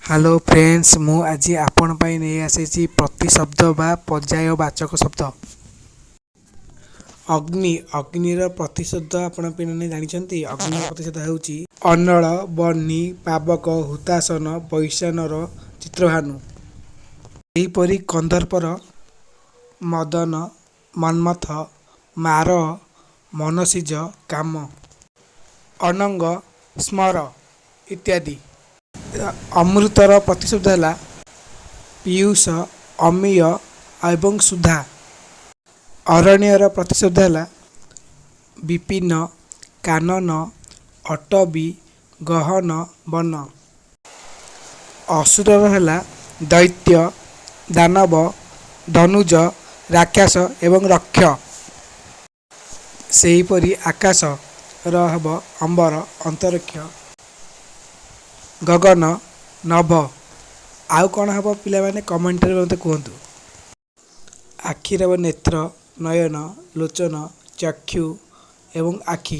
Hello friends मु आज आपण पाई नहीं आसी प्रतिशब्द बा पर्यायवाचक शब्द अग्नि अग्निर प्रतिशब्द आपण पे जानते अग्नि प्रतिशब्द होउची अनल बन्नी पावक हुतासन बैशानर चित्रभानु यहीपरि कंदर्पर मदन मन्मथ मार मनसिज काम अनंग स्मर इत्यादि। अमृतर प्रतिशब्द है पीयूष अमीय एवं सुधा। अरण्यर प्रतिशब्द है विपिन कानन अटवी गहन वन। असुरर है दैत्य दानव धनुज राक्षस एवं रक्ष। सेहीपरि आकाश रहब अंबर अंतरिक्ष गगन नभ। आउ कौन हम पिला माने कमेंट रे मते कहतु। आखिर नेत्र नयन लोचन चक्षु एवं आखि।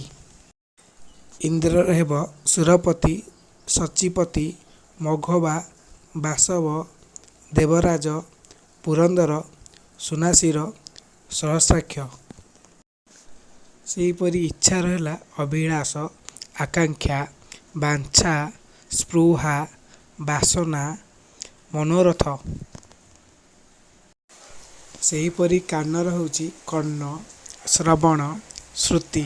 इंद्र हेब सुरपति सचिपति मघवा बासव देवराज पुरंदर सुनासीर सहस्राक्ष। सेहीपरि इच्छा रहा अभिलाष आकांक्षा बांछा स्पृहा बासना मनोरथ। सेहीपरि कानर होची कर्ण श्रवण श्रुति।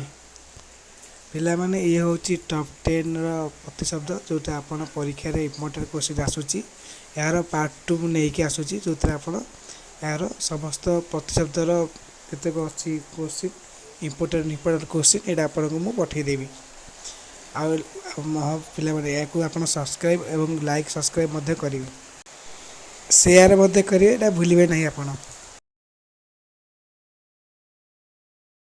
पिला माने ये होची टॉप 10 प्रतिशब्द जोटा आपण परीक्षा रे इंपोर्टेंट क्वेश्चन आसुची। यार पार्ट 2 नहीं कि आसुची जोटा आपण यार समस्त प्रतिशब्दर केतेक अछि क्वेश्चन इंपोर्टेंट क्वेश्चन एटा आपण को मु पठै देबी। पिला आप सब्सक्राइब एवं लाइक सब्सक्राइब करेंगे शेयर करेंगे भूलिए नहीं आप।